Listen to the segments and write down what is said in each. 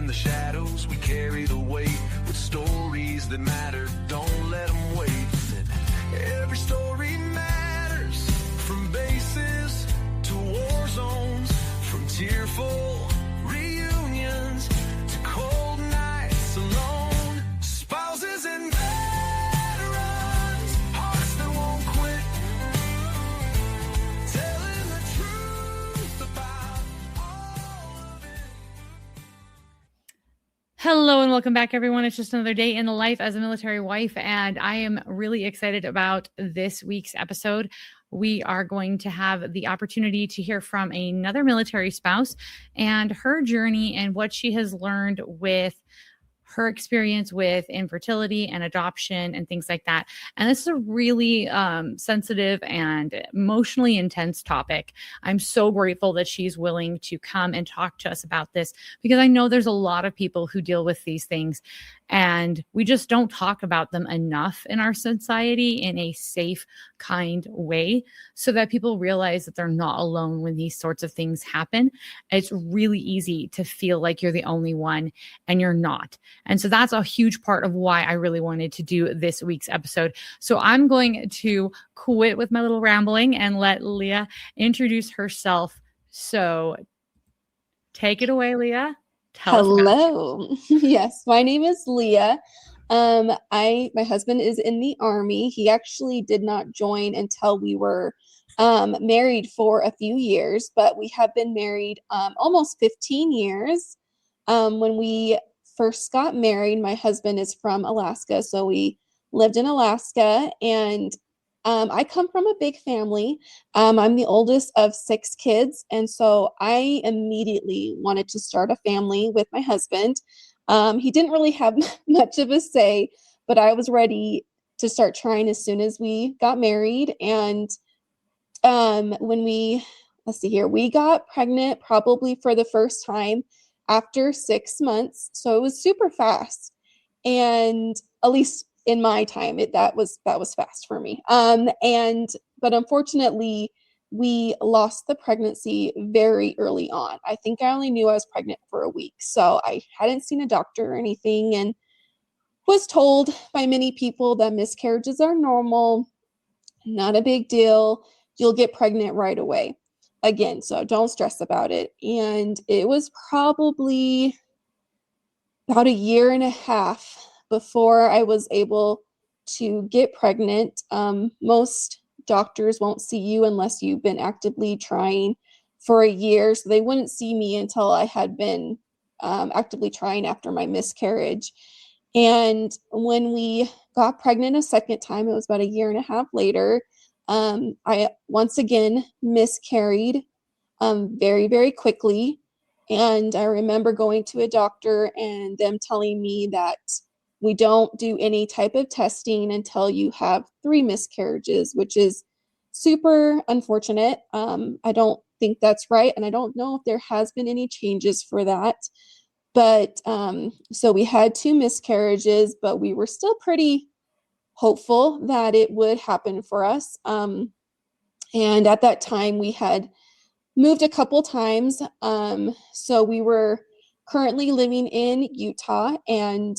the shadows, we carry the weight with stories that matter. Don't let them wait. Every story matters, from bases to war zones, from tearful reunions to cold nights alone. Spouses and veterans, hearts that won't quit, telling the truth about all of it. Hello and welcome back, everyone. It's just another day in the life as a military wife, and I am really excited about this week's episode. We are going to have the opportunity to hear from another military spouse and her journey and what she has learned with her experience with infertility and adoption and things like that. And this is a really sensitive and emotionally intense topic. I'm so grateful that she's willing to come and talk to us about this, because I know there's a lot of people who deal with these things and we just don't talk about them enough in our society in a safe, kind way, so that people realize that they're not alone when these sorts of things happen. It's really easy to feel like you're the only one, and you're not. And so that's a huge part of why I really wanted to do this week's episode. So I'm going to quit with my little rambling and let Leah introduce herself. So take it away, Leah. Hello. Yes, my name is Leah. My husband is in the Army. He actually did not join until we were married for a few years, but we have been married almost 15 years. When we first got married, my husband is from Alaska, so we lived in Alaska, and I come from a big family. I'm the oldest of 6 kids, and so I immediately wanted to start a family with my husband. He didn't really have much of a say, but I was ready to start trying as soon as we got married. And when we got pregnant probably for the first time after 6 months. So it was super fast. And at least in my time, that was fast for me. But unfortunately, we lost the pregnancy very early on. I think I only knew I was pregnant for a week. So I hadn't seen a doctor or anything, and was told by many people that miscarriages are normal, not a big deal. You'll get pregnant right away. Again, so don't stress about it. And it was probably about a year and a half before I was able to get pregnant. Most doctors won't see you unless you've been actively trying for a year. So they wouldn't see me until I had been actively trying after my miscarriage. And when we got pregnant a second time, it was about a year and a half later, I once again miscarried very, very quickly. And I remember going to a doctor and them telling me that we don't do any type of testing until you have 3 miscarriages, which is super unfortunate. I don't think that's right. And I don't know if there has been any changes for that. But so we had 2 miscarriages, but we were still pretty hopeful that it would happen for us. And at that time, we had moved a couple times. So we were currently living in Utah, and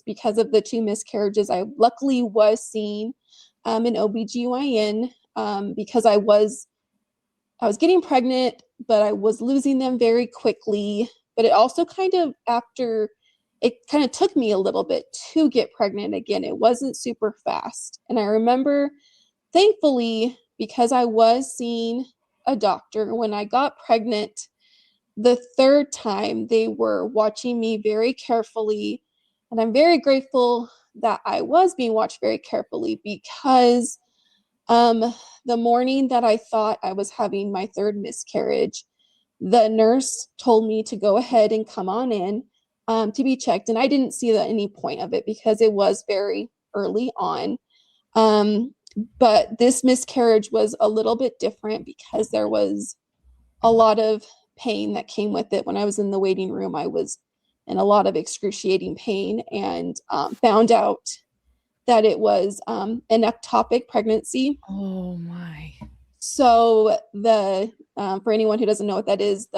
because of the 2 miscarriages, I luckily was seeing an OBGYN because I was getting pregnant, but I was losing them very quickly. But it also kind of took me a little bit to get pregnant again. It wasn't super fast. And I remember, thankfully, because I was seeing a doctor, when I got pregnant the 3rd time, they were watching me very carefully. And I'm very grateful that I was being watched very carefully, because the morning that I thought I was having my 3rd miscarriage, the nurse told me to go ahead and come on in to be checked. And I didn't see any point of it because it was very early on. But this miscarriage was a little bit different because there was a lot of pain that came with it. When I was in the waiting room, I was in a lot of excruciating pain, and found out that it was an ectopic pregnancy. Oh my. So for anyone who doesn't know what that is,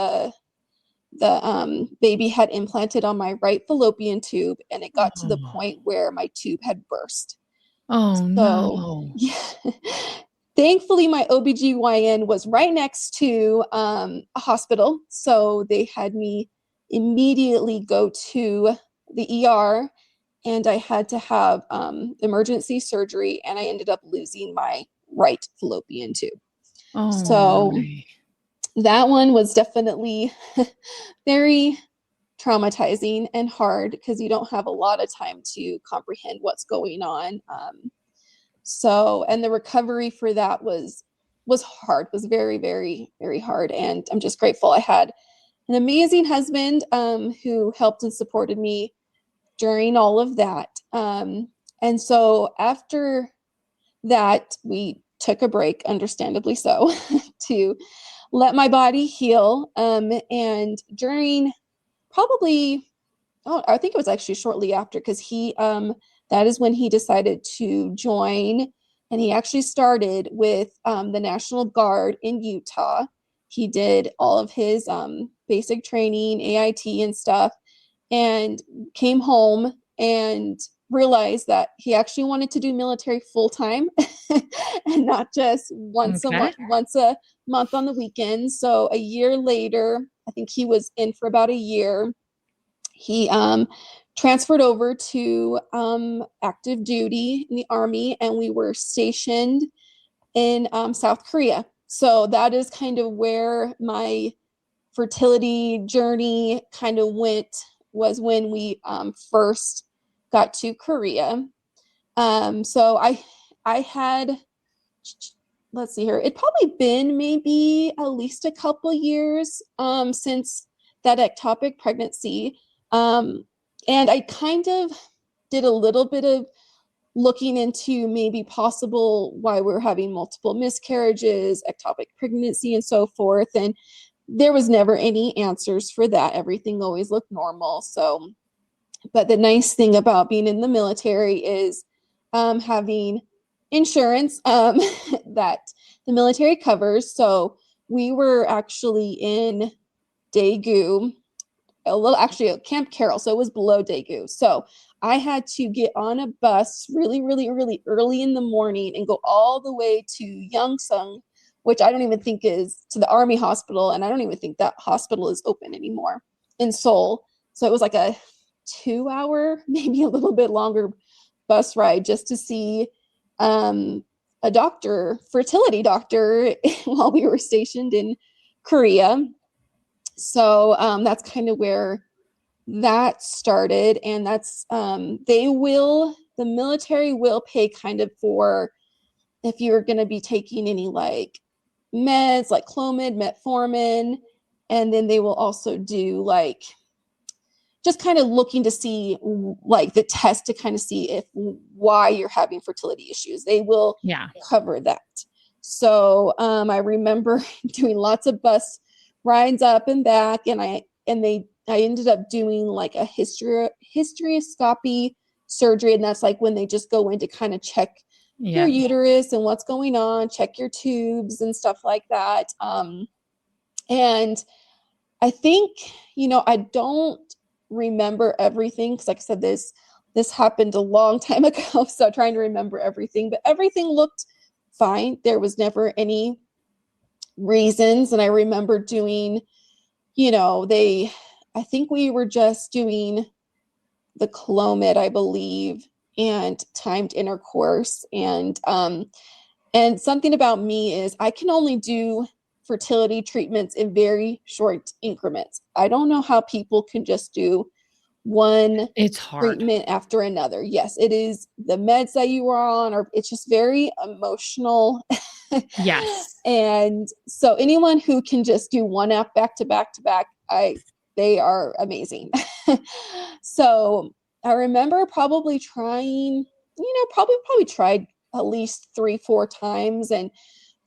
baby had implanted on my right fallopian tube, and it got to the point where my tube had burst. Oh, So, no. yeah. Thankfully, my OBGYN was right next to a hospital. So they had me immediately go to the ER, and I had to have emergency surgery, and I ended up losing my right fallopian tube. Oh, So my. that one was definitely very traumatizing and hard because you don't have a lot of time to comprehend what's going on. And the recovery for that was hard, was very, very, very hard. And I'm just grateful I had an amazing husband who helped and supported me during all of that. And so after that, we took a break, understandably so, to let my body heal. And during probably, I think it was actually shortly after, because that is when he decided to join, and he actually started with the National Guard in Utah. He did all of his basic training, AIT and stuff, and came home and realized that he actually wanted to do military full time and not just once a month on the weekends. So a year later, I think he was in for about a year, he transferred over to active duty in the Army, and we were stationed in South Korea. So that is kind of where my fertility journey kind of went, was when we first got to Korea. So I had, let's see here, it'd probably been maybe at least a couple years since that ectopic pregnancy. And I kind of did a little bit of looking into maybe possible why we're having multiple miscarriages, ectopic pregnancy, and so forth. And there was never any answers for that. Everything always looked normal. So, but the nice thing about being in the military is having insurance that the military covers. So we were actually in Daegu, Camp Carroll, so it was below Daegu. So I had to get on a bus really, really, really early in the morning and go all the way to Youngsung, which I don't even think is to the Army hospital, and I don't even think that hospital is open anymore, in Seoul. So it was like a 2-hour, maybe a little bit longer bus ride just to see a doctor, fertility doctor, while we were stationed in Korea. So that's kind of where that started. And that's, the military will pay kind of for if you're going to be taking any like meds, like Clomid, metformin, and then they will also do like, just kind of looking to see like the test to kind of see why you're having fertility issues. They will cover that. So I remember doing lots of bus rides up and back, and I ended up doing like a hysteroscopy surgery, and that's like when they just go in to kind of check your uterus and what's going on, check your tubes and stuff like that. And I think, I don't remember everything because, like I said, this happened a long time ago, so trying to remember everything, but everything looked fine. There was never any reasons. And I remember doing, I think we were just doing the Clomid, I believe, and timed intercourse. And something about me is I can only do fertility treatments in very short increments. I don't know how people can just do one treatment after another. Yes, it is the meds that you are on, or it's just very emotional. Yes. And so anyone who can just do one app back to back to back, they are amazing. So I remember probably trying, probably tried at least 3-4 times. And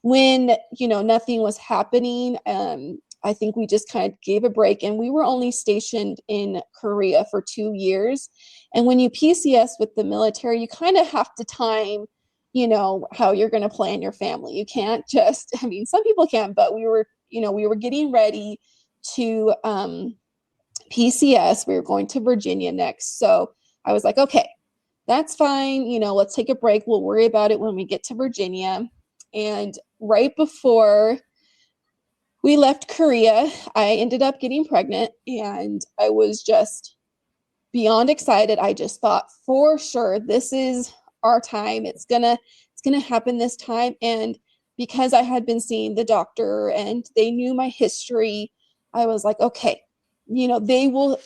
when, nothing was happening, I think we just kind of gave a break, and we were only stationed in Korea for 2 years. And when you PCS with the military, you kind of have to time, how you're going to plan your family. You can't just, some people can, but we were getting ready to PCS. We were going to Virginia next. So I was like, okay, that's fine. Let's take a break. We'll worry about it when we get to Virginia. And right before we left Korea, I ended up getting pregnant, and I was just beyond excited. I just thought, for sure, this is our time. It's gonna happen this time. And because I had been seeing the doctor and they knew my history, I was like, okay, they will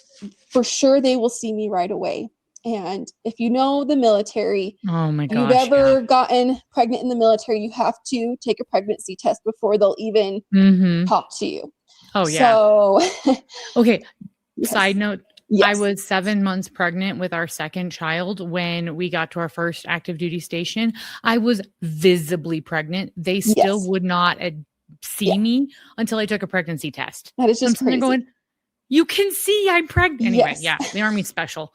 see me right away. And if you know the military, oh my gosh, you've ever gotten pregnant in the military, you have to take a pregnancy test before they'll even talk to you. Oh yeah. So, okay. Yes. Side note. Yes. I was 7 months pregnant with our second child when we got to our first active duty station. I was visibly pregnant. They still would not see me until I took a pregnancy test. That is just crazy. Going, you can see I'm pregnant. Anyway, yeah, the Army's special.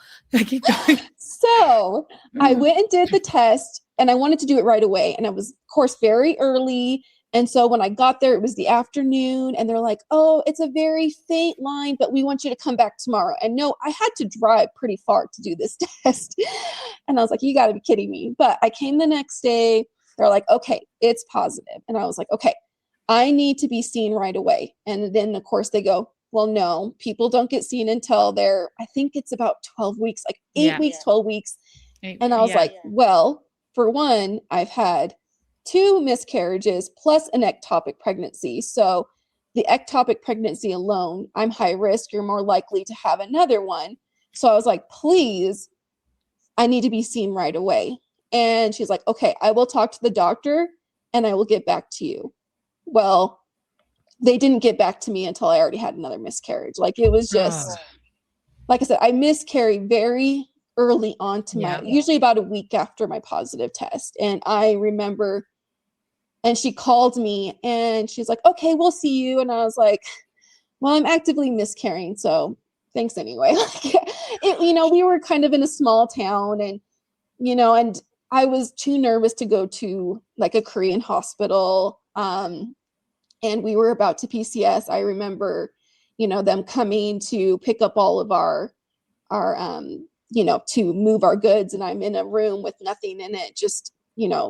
So I went and did the test, and I wanted to do it right away. And I was, of course, very early. And so when I got there, it was the afternoon, and they're like, oh, it's a very faint line, but we want you to come back tomorrow. And no, I had to drive pretty far to do this test. And I was like, you got to be kidding me. But I came the next day. They're like, okay, it's positive. And I was like, okay, I need to be seen right away. And then, of course, they go, well, no, people don't get seen until I think it's about 12 weeks, like 8 weeks, 12 weeks. And I was like, well, for one, I've had 2 miscarriages plus an ectopic pregnancy. So the ectopic pregnancy alone, I'm high risk. You're more likely to have another one. So I was like, please, I need to be seen right away. And she's like, okay, I will talk to the doctor and I will get back to you. Well, they didn't get back to me until I already had another miscarriage. Like, it was just, like I said, I miscarried very early on to usually about a week after my positive test. And I remember, and she called me and she's like, okay, we'll see you. And I was like, well, I'm actively miscarrying, so thanks anyway. We were kind of in a small town, and, and I was too nervous to go to like a Korean hospital. And we were about to PCS. I remember, them coming to pick up all of our, to move our goods. And I'm in a room with nothing in it, just,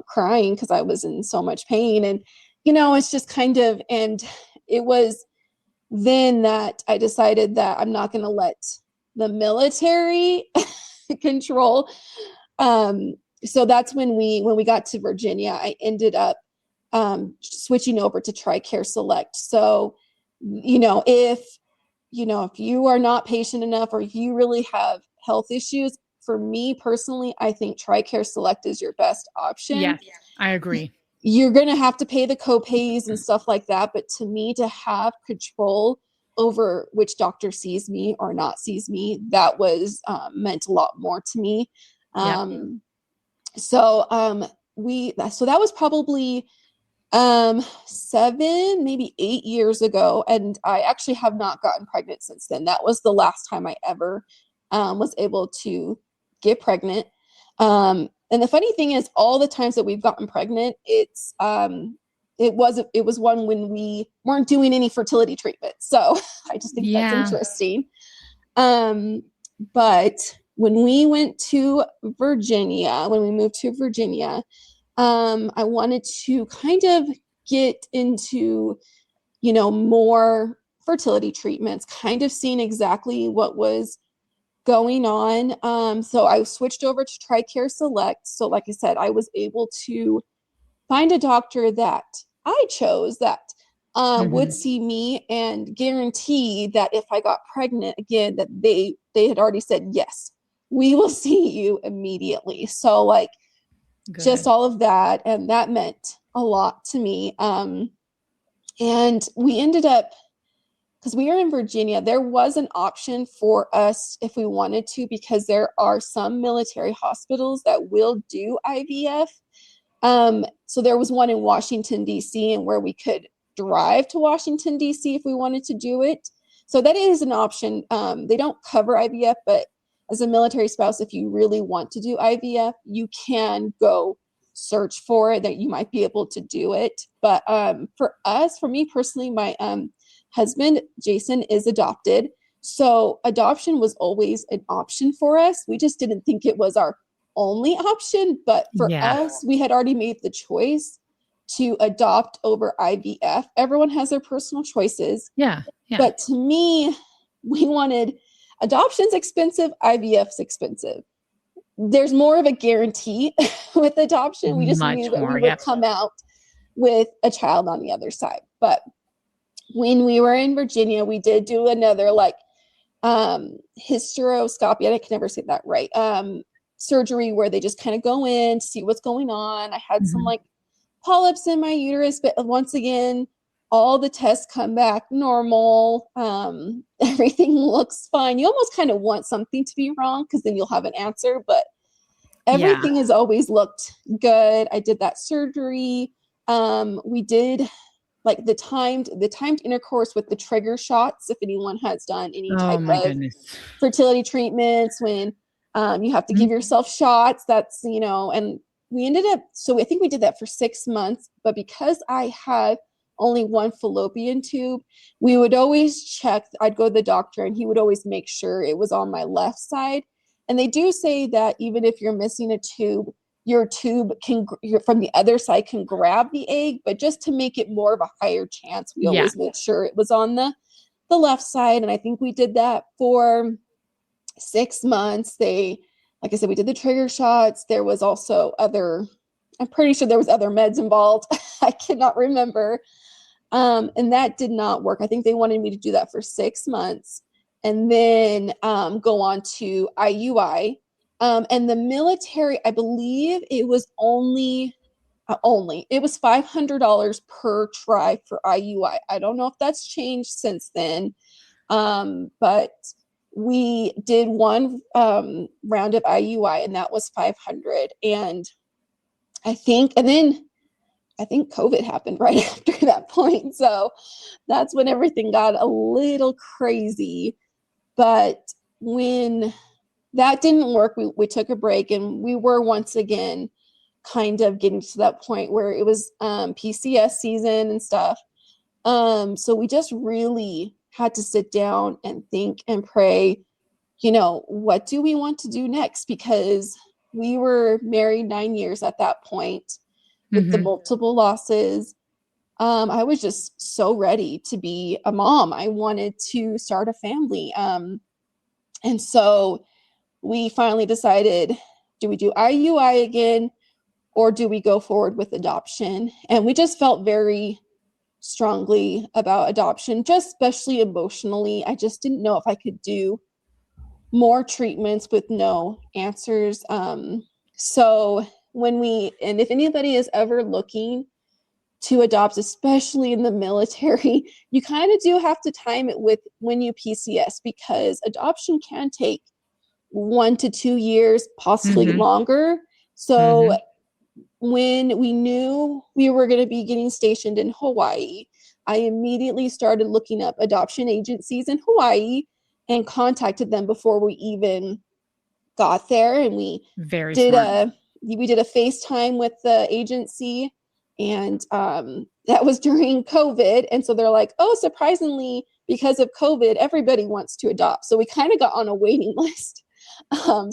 crying because I was in so much pain. And, it's just kind of, and it was then that I decided that I'm not going to let the military control. So that's when we got to Virginia, I ended up switching over to TRICARE Select. So, if you are not patient enough, or if you really have health issues, for me personally, I think TRICARE Select is your best option. Yeah, I agree. You're going to have to pay the copays and stuff like that. But to me, to have control over which doctor sees me or not sees me, that was meant a lot more to me. So that was probably 7, maybe 8 years ago. And I actually have not gotten pregnant since then. That was the last time I ever was able to get pregnant. And the funny thing is, all the times that we've gotten pregnant, it was one when we weren't doing any fertility treatment. So I just think that's interesting. But when we went to Virginia, when we moved to Virginia, I wanted to kind of get into, more fertility treatments, kind of seeing exactly what was going on. So I switched over to TRICARE Select. So like I said, I was able to find a doctor that I chose that would see me and guarantee that if I got pregnant again, that they had already said, yes, we will see you immediately. So like, good. Just all of that. And that meant a lot to me. And we ended up, because we are in Virginia, there was an option for us if we wanted to, because there are some military hospitals that will do IVF. So there was one in Washington, D.C., and where we could drive to Washington, D.C. if we wanted to do it. So that is an option. They don't cover IVF, but as a military spouse, if you really want to do IVF, you can go search for it, that you might be able to do it. But for me personally, my husband, Jason, is adopted. So adoption was always an option for us. We just didn't think it was our only option. But for us, we had already made the choice to adopt over IVF. Everyone has their personal choices. Yeah. But to me, we wanted adoption's expensive, IVF's expensive. There's more of a guarantee with adoption. We just knew that we would come out with a child on the other side. But when we were in Virginia, we did do another hysteroscopy. I can never say that right. Surgery where they just kind of go in to see what's going on. I had some polyps in my uterus, but once again, all the tests come back normal. Everything looks fine. You almost kind of want something to be wrong because then you'll have an answer, but everything has always looked good. I did that surgery. We did the timed intercourse with the trigger shots. If anyone has done any type of fertility treatments, when you have to give yourself shots, that's, and we ended up, so I think we did that for 6 months, but because I had only one fallopian tube, we would always check. I'd go to the doctor and he would always make sure it was on my left side. And they do say that even if you're missing a tube, your tube from the other side can grab the egg, but just to make it more of a higher chance, we always made sure it was on the left side. And I think we did that for 6 months. Like I said, we did the trigger shots. There was also I'm pretty sure there was other meds involved. I cannot remember. And that did not work. I think they wanted me to do that for 6 months and then go on to IUI. And the military, I believe it was it was $500 per try for IUI. I don't know if that's changed since then. But we did one round of IUI and that was $500. And I think COVID happened right after that point. So that's when everything got a little crazy. But when that didn't work, we took a break and we were once again kind of getting to that point where it was PCS season and stuff. So we just really had to sit down and think and pray, what do we want to do next? Because we were married 9 years at that point with the multiple losses. I was just so ready to be a mom. I wanted to start a family. And so we finally decided, do we do IUI again, or do we go forward with adoption? And we just felt very strongly about adoption, just especially emotionally. I just didn't know if I could do more treatments with no answers. So and if anybody is ever looking to adopt, especially in the military, you kind of do have to time it with when you PCS, because adoption can take 1 to 2 years, possibly longer. So when we knew we were going to be getting stationed in Hawaii, I immediately started looking up adoption agencies in Hawaii and contacted them before we even got there. And we did a FaceTime with the agency, and that was during COVID. And so they're like, oh, surprisingly, because of COVID, everybody wants to adopt. So we kind of got on a waiting list,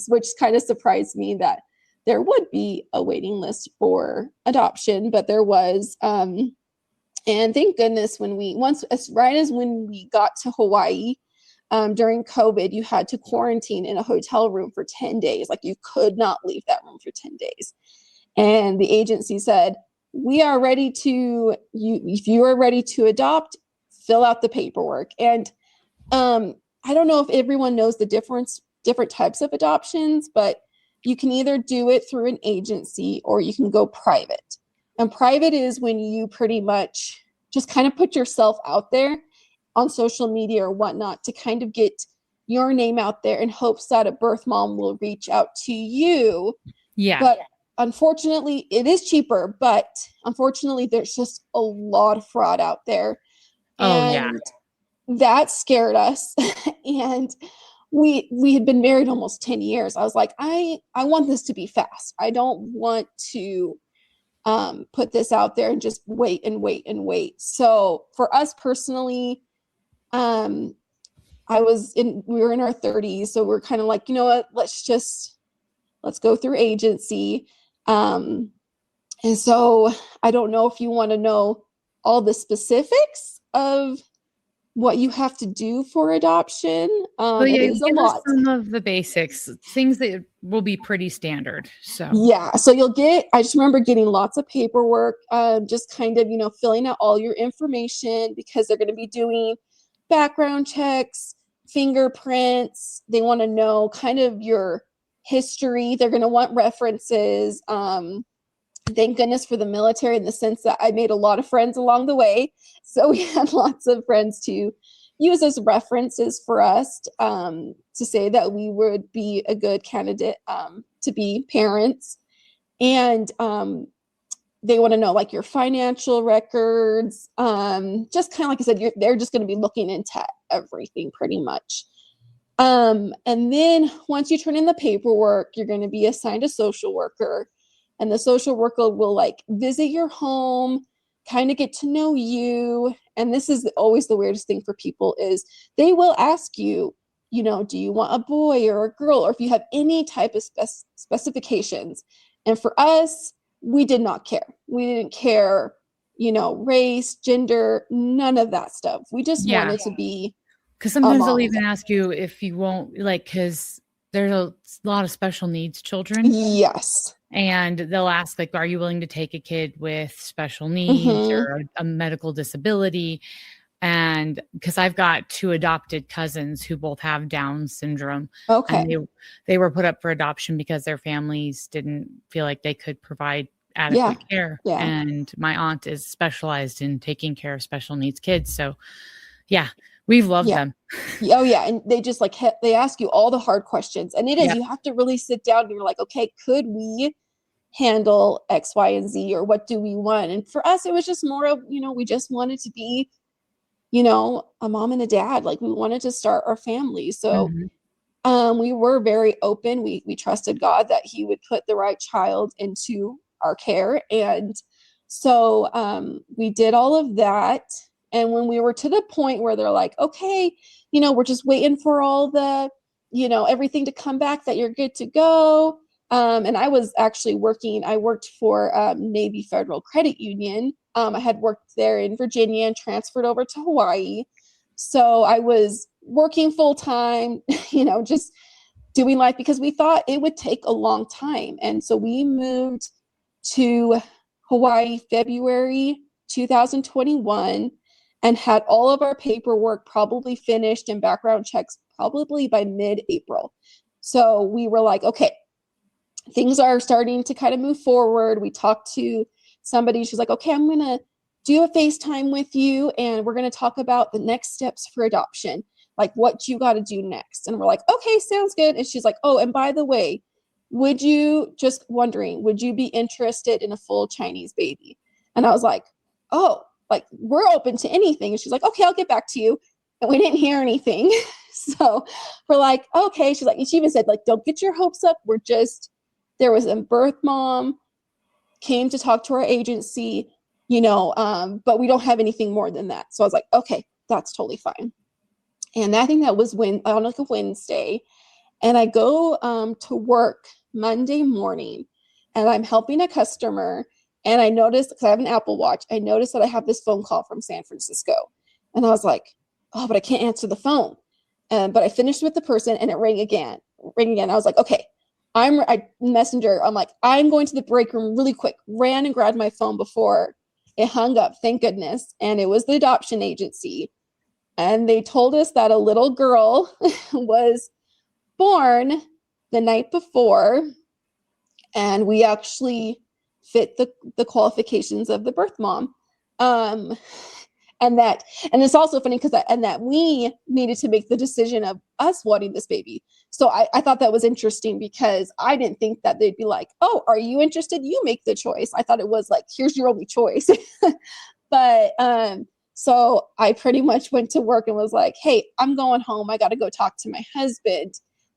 which kind of surprised me that there would be a waiting list for adoption, but there was. And thank goodness when we got to Hawaii, during COVID, you had to quarantine in a hotel room for 10 days. Like, you could not leave that room for 10 days. And the agency said, we are ready to, if you are ready to adopt, fill out the paperwork. And I don't know if everyone knows the different types of adoptions, but you can either do it through an agency or you can go private. And private is when you pretty much just kind of put yourself out there on social media or whatnot to kind of get your name out there in hopes that a birth mom will reach out to you. Yeah. But unfortunately, it is cheaper, but unfortunately, there's just a lot of fraud out there. And that scared us. And we had been married almost 10 years. I was like, I want this to be fast. I don't want to put this out there and just wait and wait and wait. So for us personally, we were in our 30s. So we're kind of like, you know what, let's go through agency. And so I don't know if you want to know all the specifics of what you have to do for adoption. Yeah, it is a give us lot. some of the basics, things that will be pretty standard. So yeah, so I just remember getting lots of paperwork, just kind of, filling out all your information, because they're going to be doing background checks, fingerprints. They want to know kind of your history. They're going to want references. Thank goodness for the military, in the sense that I made a lot of friends along the way. So we had lots of friends to use as references for us, to say that we would be a good candidate to be parents. And they want to know like your financial records. Just kind of like I said, they're just going to be looking into everything pretty much. And then once you turn in the paperwork, you're going to be assigned a social worker. And the social worker will like visit your home, kind of get to know you. And this is always the weirdest thing for people, is they will ask you, do you want a boy or a girl, or if you have any type of specifications. And for us, we did not care. We didn't care, race, gender, none of that stuff. We just wanted to be. Because sometimes they'll even ask you if you won't, like, because there's a lot of special needs children. Yes. And they'll ask, like, are you willing to take a kid with special needs or a medical disability? And because I've got 2 adopted cousins who both have Down syndrome. Okay. And they were put up for adoption because their families didn't feel like they could provide adequate care. Yeah. And my aunt is specialized in taking care of special needs kids. So yeah, we've loved them. Oh yeah. And they just like, they ask you all the hard questions, and it is, you have to really sit down and you're like, okay, could we handle X, Y, and Z, or what do we want? And for us, it was just more of, we just wanted to be, a mom and a dad. Like, we wanted to start our family. So we were very open. We trusted God that he would put the right child into our care. And so we did all of that. And when we were to the point where they're like, okay, we're just waiting for all the, everything to come back, that you're good to go. And I was actually I worked for Navy Federal Credit Union. I had worked there in Virginia and transferred over to Hawaii. So I was working full time, just doing life, because we thought it would take a long time. And so we moved to Hawaii February 2021 and had all of our paperwork probably finished and background checks probably by mid-April. So we were like, okay, things are starting to kind of move forward. We talked to somebody. She's like, okay, I'm going to do a FaceTime with you, and we're going to talk about the next steps for adoption, like what you got to do next. And we're like, okay, sounds good. And she's like, oh, and by the way, would you be interested in a full Chinese baby? And I was like, oh, like, we're open to anything. And she's like, okay, I'll get back to you. And we didn't hear anything. So we're like, okay. She's like, she even said, like, don't get your hopes up. There was a birth mom came to talk to our agency, but we don't have anything more than that. So I was like, okay, that's totally fine. And I think that was on like a Wednesday. And I go to work Monday morning, and I'm helping a customer. And I noticed, because I have an Apple Watch, I noticed that I have this phone call from San Francisco. And I was like, oh, but I can't answer the phone. But I finished with the person, and it rang again. I was like, okay, messenger. I'm like, I'm going to the break room really quick. Ran and grabbed my phone before it hung up. Thank goodness. And it was the adoption agency. And they told us that a little girl was born the night before. And we actually fit the qualifications of the birth mom. And it's also funny because that we needed to make the decision of us wanting this baby. So I thought that was interesting, because I didn't think that they'd be like, oh, are you interested? You make the choice. I thought it was like, here's your only choice. But so I pretty much went to work and was like, hey, I'm going home. I got to go talk to my husband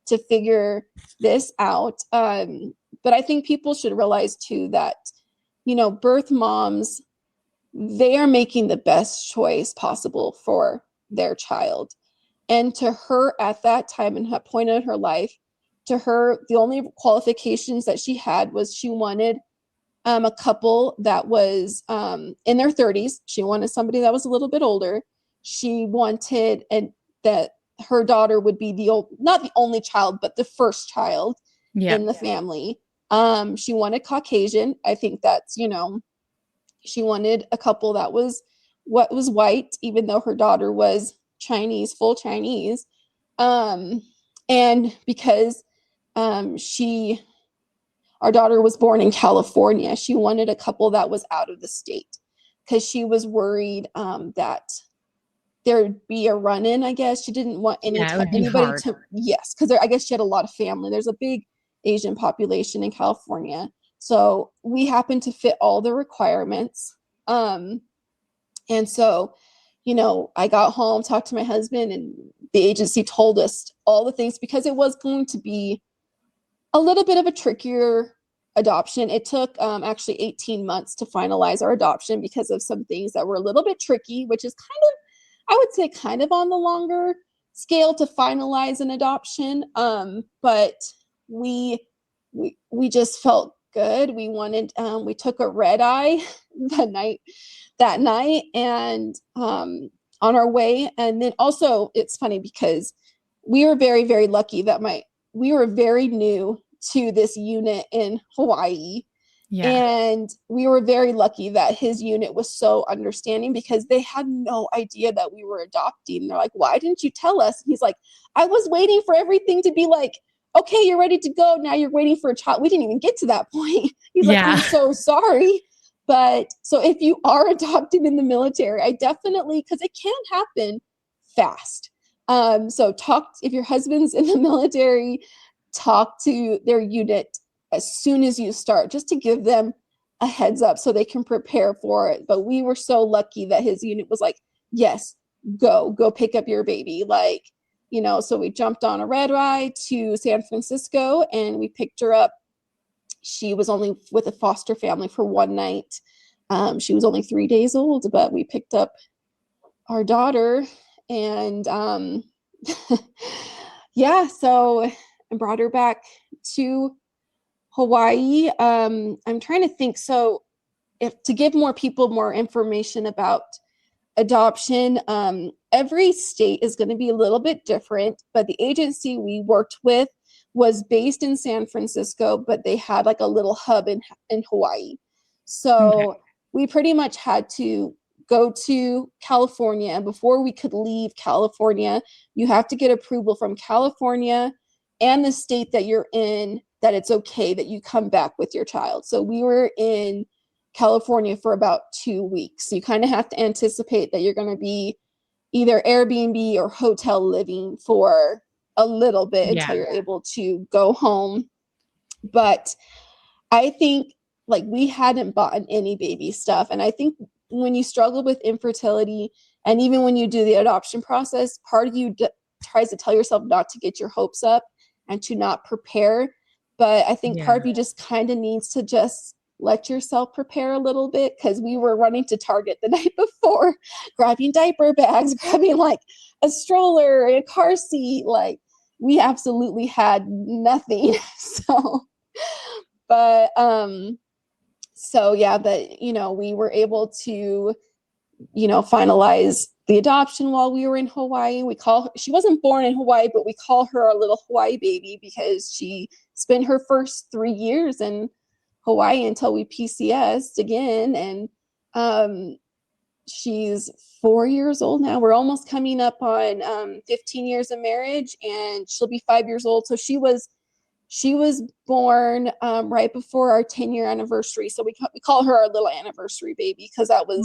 to figure this out. But I think people should realize too that, birth moms, they are making the best choice possible for their child. And to her at that time and that point in her life, to her, the only qualifications that she had was she wanted a couple that was in their 30s. She wanted somebody that was a little bit older. She wanted that her daughter would be not the only child, but the first child in the family. She wanted Caucasian. I think that's, she wanted a couple that was white, even though her daughter was Chinese, full Chinese. And because our daughter was born in California, she wanted a couple that was out of the state because she was worried that there'd be a run-in, I guess. She didn't want anybody to, yes, because I guess she had a lot of family. There's a big Asian population in California. So we happened to fit all the requirements. And so, I got home, talked to my husband, and the agency told us all the things because it was going to be a little bit of a trickier adoption. It took actually 18 months to finalize our adoption because of some things that were a little bit tricky, which is I would say kind of on the longer scale to finalize an adoption. But we just felt good. We took a red eye that night and on our way. And then also it's funny because we were very, very lucky that we were very new to this unit in Hawaii. Yeah. And we were very lucky that his unit was so understanding because they had no idea that we were adopting. They're like, why didn't you tell us? And he's like, I was waiting for everything to be like, okay, you're ready to go. Now you're waiting for a child. We didn't even get to that point. He's like, I'm so sorry. But so if you are adopted in the military, I definitely, because it can happen fast. So if your husband's in the military, talk to their unit as soon as you start, just to give them a heads up so they can prepare for it. But we were so lucky that his unit was like, yes, go pick up your baby. So we jumped on a red eye to San Francisco and we picked her up. She was only with a foster family for one night. She was only 3 days old, but we picked up our daughter and so I brought her back to Hawaii. I'm trying to think. So to give more people more information about adoption, every state is going to be a little bit different, but the agency we worked with was based in San Francisco, but they had like a little hub in Hawaii. So we pretty much had to go to California. And before we could leave California, you have to get approval from California and the state that you're in that it's okay that you come back with your child. So we were in California for about 2 weeks. So you kind of have to anticipate that you're going to be either Airbnb or hotel living for a little bit until you're able to go home. But I think we hadn't bought any baby stuff. And I think when you struggle with infertility and even when you do the adoption process, part of you tries to tell yourself not to get your hopes up and to not prepare. But I think part of you just kind of needs to just let yourself prepare a little bit, because we were running to Target the night before, grabbing diaper bags, grabbing a stroller, a car seat. We absolutely had nothing. But we were able to, finalize the adoption while we were in Hawaii. She wasn't born in Hawaii, but we call her our little Hawaii baby because she spent her first 3 years in Hawaii until we PCS'd again. And she's 4 years old now. We're almost coming up on 15 years of marriage, and she'll be 5 years old. So she was born right before our 10-year anniversary. So we call her our little anniversary baby, because that was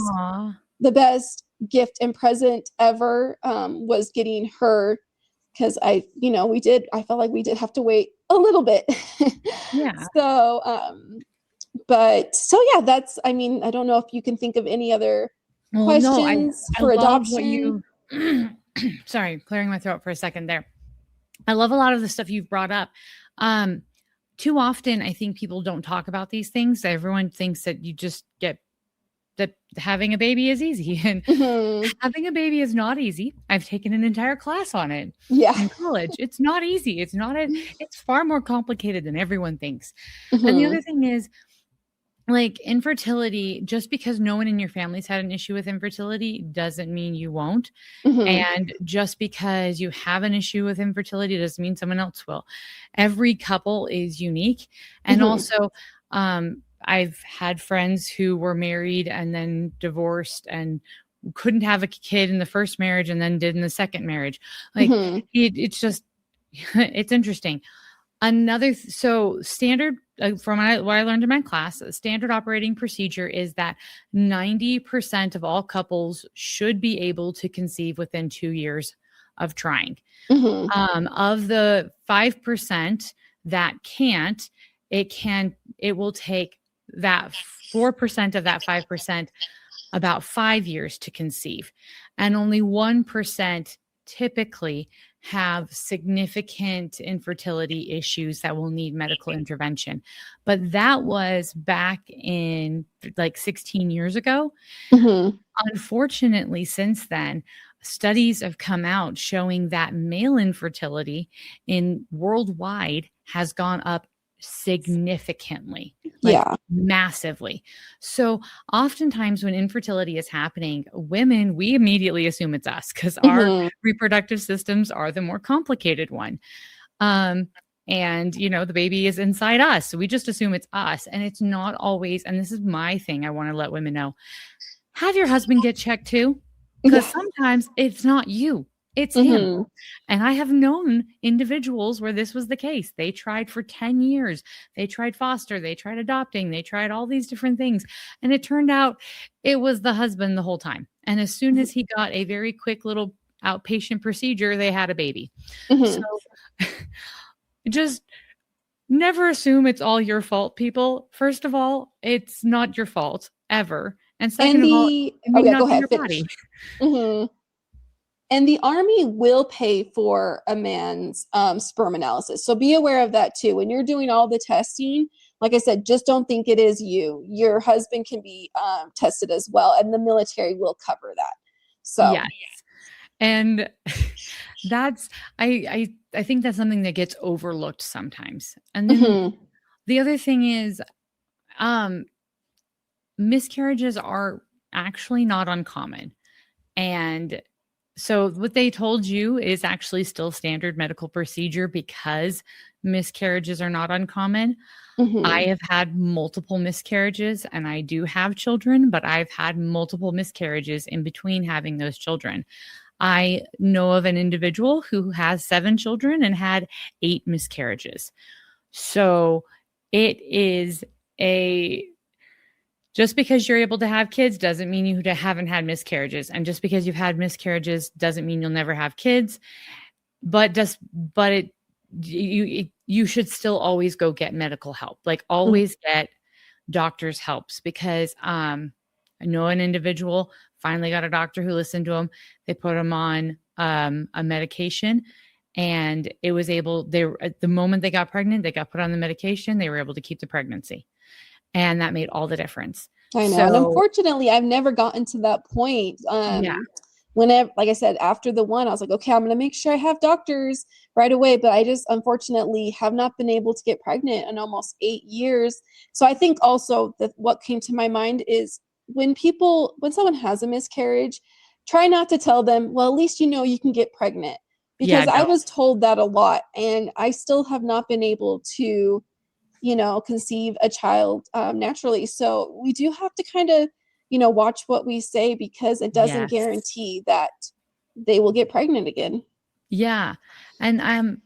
the best gift and present ever, was getting her, because I felt like we did have to wait a little bit. Yeah. That's, I don't know if you can think of any other questions for adoption. Sorry, clearing my throat for a second there. I love a lot of the stuff you've brought up. Too often, I think people don't talk about these things. Everyone thinks that you just get that having a baby is easy, and having a baby is not easy. I've taken an entire class on it in college. It's not easy. It's far more complicated than everyone thinks. And the other thing is, like, infertility, just because no one in your family's had an issue with infertility doesn't mean you won't. And just because you have an issue with infertility doesn't mean someone else will. Every couple is unique. And also, I've had friends who were married and then divorced and couldn't have a kid in the first marriage and then did in the second marriage. Like, it's just, it's interesting. So standard, from what I learned in my class, standard operating procedure is that 90% of all couples should be able to conceive within 2 years of trying. Of the 5% that can't, it will take that 4% of that 5% about 5 years to conceive. And only 1% typically have significant infertility issues that will need medical intervention. But that was back in like 16 years ago. Unfortunately, since then, studies have come out showing that male infertility in worldwide has gone up significantly, massively. So oftentimes when infertility is happening, women, we immediately assume it's us because our reproductive systems are the more complicated one. And, the baby is inside us. So we just assume it's us. And it's not always, and this is my thing I want to let women know, have your husband get checked too. Because sometimes it's not you. It's him. And I have known individuals where this was the case. They tried for 10 years. They tried foster. They tried adopting. They tried all these different things. And it turned out it was the husband the whole time. And as soon as he got a very quick little outpatient procedure, they had a baby. So just never assume it's all your fault, people. First of all, it's not your fault ever. And second of all, it may not be your body. And the Army will pay for a man's sperm analysis. So be aware of that too. When you're doing all the testing, like I said, just don't think it is you. Your husband can be tested as well. And the military will cover that. So yes. And that's, I think that's something that gets overlooked sometimes. And then the other thing is, miscarriages are actually not uncommon. And so what they told you is actually still standard medical procedure because miscarriages are not uncommon. I have had multiple miscarriages and I do have children, but I've had multiple miscarriages in between having those children. I know of an individual who has 7 children and had 8 miscarriages. So it is just because you're able to have kids doesn't mean you haven't had miscarriages. And just because you've had miscarriages doesn't mean you'll never have kids. You should still always go get medical help. Like always get doctor's helps because I know an individual finally got a doctor who listened to him. They put him on a medication and the moment they got pregnant, they got put on the medication. They were able to keep the pregnancy. And that made all the difference. I know. And unfortunately, I've never gotten to that point. Whenever, like I said, after the one, I was like, okay, I'm going to make sure I have doctors right away. But I just unfortunately have not been able to get pregnant in almost 8 years. So I think also that what came to my mind is when someone has a miscarriage, try not to tell them, well, at least you can get pregnant. Because I was told that a lot. And I still have not been able to conceive a child naturally. So we do have to kind of, watch what we say because it doesn't guarantee that they will get pregnant again. Yeah. And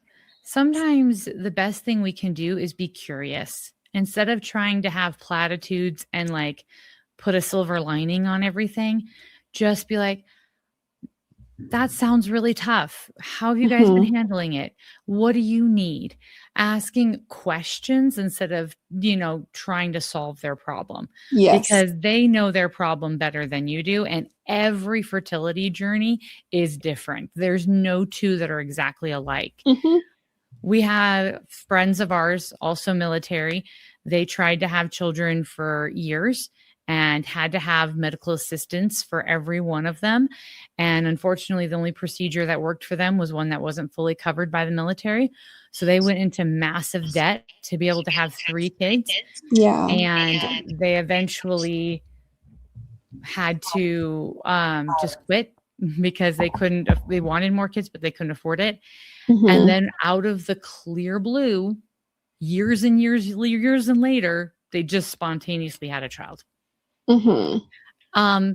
sometimes the best thing we can do is be curious instead of trying to have platitudes and like put a silver lining on everything. Just be like, that sounds really tough. How have you guys been handling it? What do you need? Asking questions instead of, trying to solve their problem. Yes. Because they know their problem better than you do. And every fertility journey is different. There's no two that are exactly alike. We have friends of ours, also military. They tried to have children for years and had to have medical assistance for every one of them. And unfortunately, the only procedure that worked for them was one that wasn't fully covered by the military. So they went into massive debt to be able to have 3 kids. Yeah. And they eventually had to just quit because they wanted more kids, but they couldn't afford it. Mhm. And then out of the clear blue, years and years and later, they just spontaneously had a child. Mhm.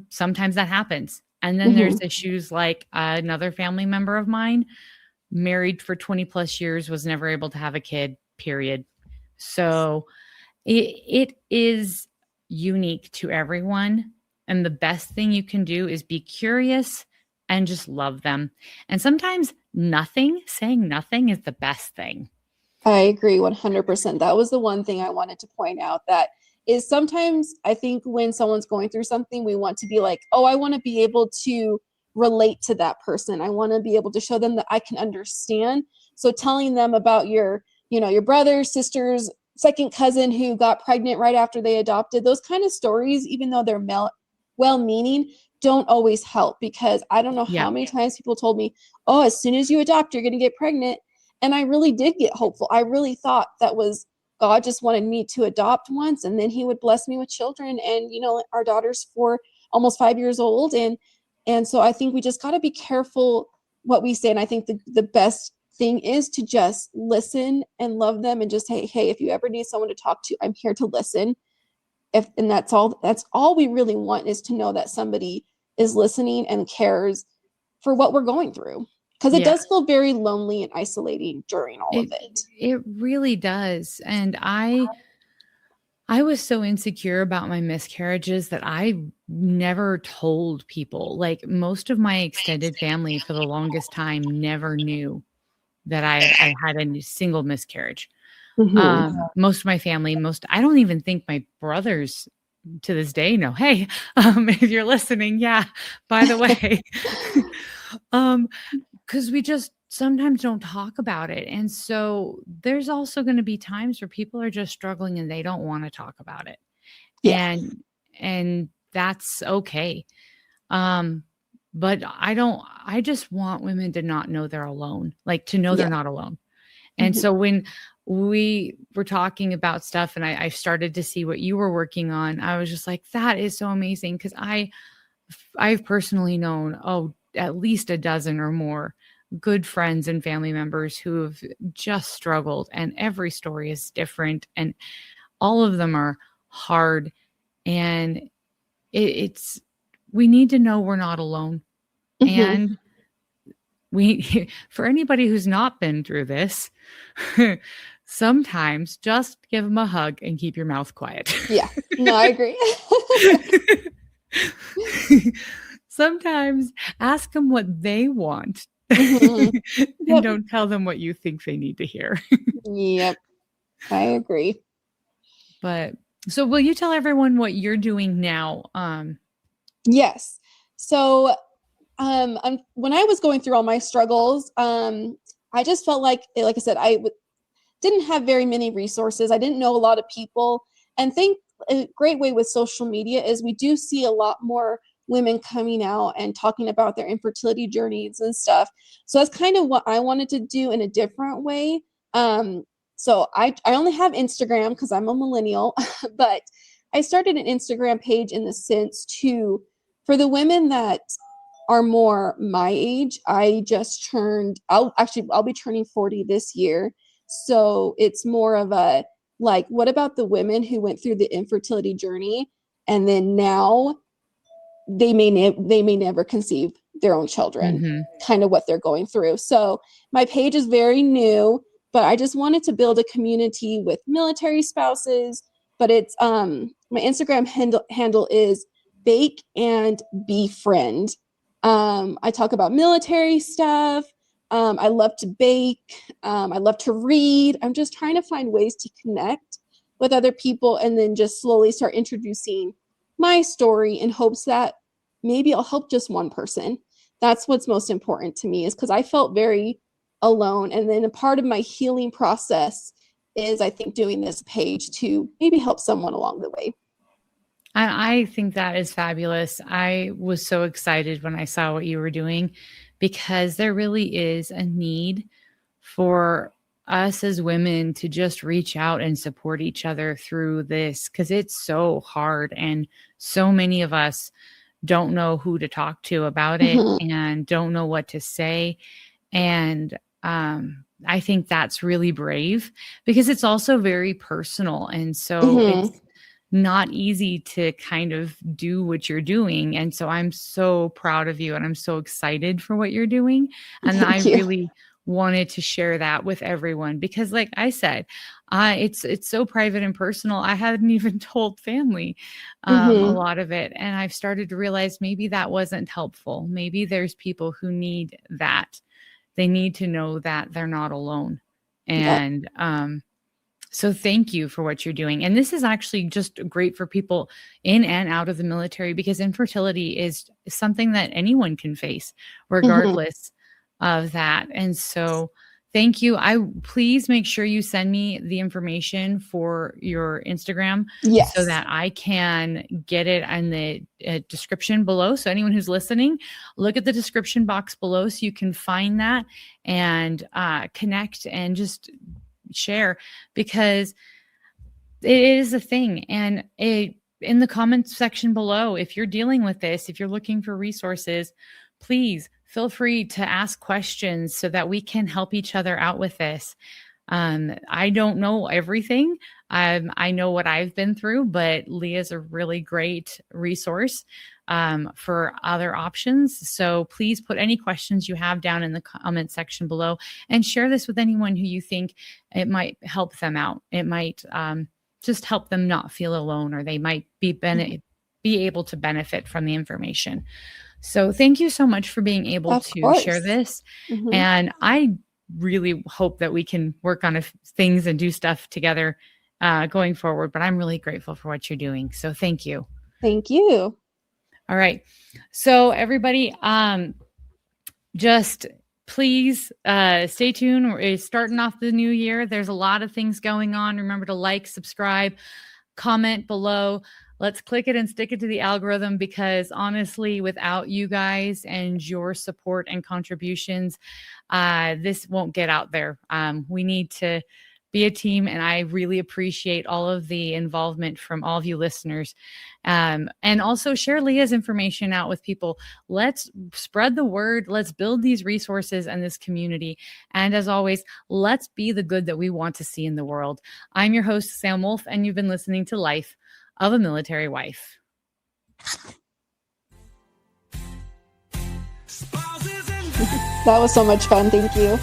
Sometimes that happens. And then there's issues like another family member of mine, married for 20 plus years, was never able to have a kid, period. So it is unique to everyone. And the best thing you can do is be curious and just love them. And sometimes saying nothing is the best thing. I agree 100%. That was the one thing I wanted to point out, that is sometimes I think when someone's going through something, we want to be like, oh, I want to be able to relate to that person. I want to be able to show them that I can understand. So telling them about your brother, sister's second cousin who got pregnant right after they adopted, those kind of stories, even though they're well-meaning, don't always help, because I don't know how many times people told me, oh, as soon as you adopt, you're going to get pregnant. And I really did get hopeful. I really thought that was God just wanted me to adopt once, and then he would bless me with children. And, our daughter's almost 5 years old. And so I think we just got to be careful what we say. And I think the best thing is to just listen and love them and just say, hey, if you ever need someone to talk to, I'm here to listen. And that's all we really want, is to know that somebody is listening and cares for what we're going through. Because it does feel very lonely and isolating during all of it. It really does. And I was so insecure about my miscarriages that I never told people. Like, most of my extended family for the longest time never knew that I had a single miscarriage. Most of my family, I don't even think my brothers to this day know, hey, if you're listening, by the way, because we just sometimes don't talk about it. And so there's also going to be times where people are just struggling and they don't want to talk about it. Yeah. And that's okay. But I just want women to not know they're alone, like to know they're not alone. And so when we were talking about stuff and I started to see what you were working on, I was just like, that is so amazing. Cause I've personally known, at least a dozen or more good friends and family members who have just struggled, and every story is different and all of them are hard. And we need to know we're not alone. And for anybody who's not been through this, sometimes just give them a hug and keep your mouth quiet. Yeah, no, I agree. Sometimes ask them what they want. And don't tell them what you think they need to hear. Yep, I agree. But so will you tell everyone what you're doing now? Yes. So when I was going through all my struggles, I just felt like I said, didn't have very many resources. I didn't know a lot of people. And think a great way with social media is we do see a lot more women coming out and talking about their infertility journeys and stuff. So that's kind of what I wanted to do in a different way. So I only have Instagram because I'm a millennial, but I started an Instagram page in the sense for the women that are more my age. I just I'll be turning 40 this year. So it's more of a, like, what about the women who went through the infertility journey and then now they may never conceive their own children, kind of what they're going through. So my page is very new, but I just wanted to build a community with military spouses. But it's my Instagram handle is Bake and Befriend. I talk about military stuff. I love to bake. I love to read. I'm just trying to find ways to connect with other people and then just slowly start introducing my story in hopes that maybe I'll help just one person. That's what's most important to me, is because I felt very alone. And then a part of my healing process is, I think, doing this page to maybe help someone along the way. I think that is fabulous. I was so excited when I saw what you were doing because there really is a need for us as women to just reach out and support each other through this because it's so hard. And so many of us don't know who to talk to about it and don't know what to say. And I think that's really brave because it's also very personal. And so it's not easy to kind of do what you're doing. And so I'm so proud of you and I'm so excited for what you're doing. And Thank you. really wanted to share that with everyone because like I said, it's so private and personal. I hadn't even told family a lot of it. And I've started to realize maybe that wasn't helpful. Maybe there's people who need that. They need to know that they're not alone. And so thank you for what you're doing. And this is actually just great for people in and out of the military because infertility is something that anyone can face regardless of that. And so thank you. Please make sure you send me the information for your Instagram so that I can get it in the description below. So anyone who's listening, look at the description box below so you can find that and connect and just share because it is a thing. And in the comments section below, if you're dealing with this, if you're looking for resources, please feel free to ask questions so that we can help each other out with this. I don't know everything. I know what I've been through, but Leah's a really great resource for other options. So please put any questions you have down in the comment section below and share this with anyone who you think it might help them out. It might just help them not feel alone, or they might be able to benefit from the information. So thank you so much for being able to share this. And I really hope that we can work on things and do stuff together going forward. But I'm really grateful for what you're doing. So thank you. Thank you. All right. So everybody, just please stay tuned. We're starting off the new year. There's a lot of things going on. Remember to like, subscribe, comment below. Let's click it and stick it to the algorithm because honestly, without you guys and your support and contributions, this won't get out there. We need to be a team, and I really appreciate all of the involvement from all of you listeners. And also share Leah's information out with people. Let's spread the word. Let's build these resources and this community. And as always, let's be the good that we want to see in the world. I'm your host, Sam Wolf, and you've been listening to Life of a Military Wife. That was so much fun. Thank you.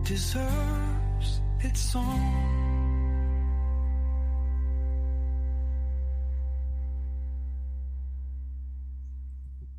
Deserves its song.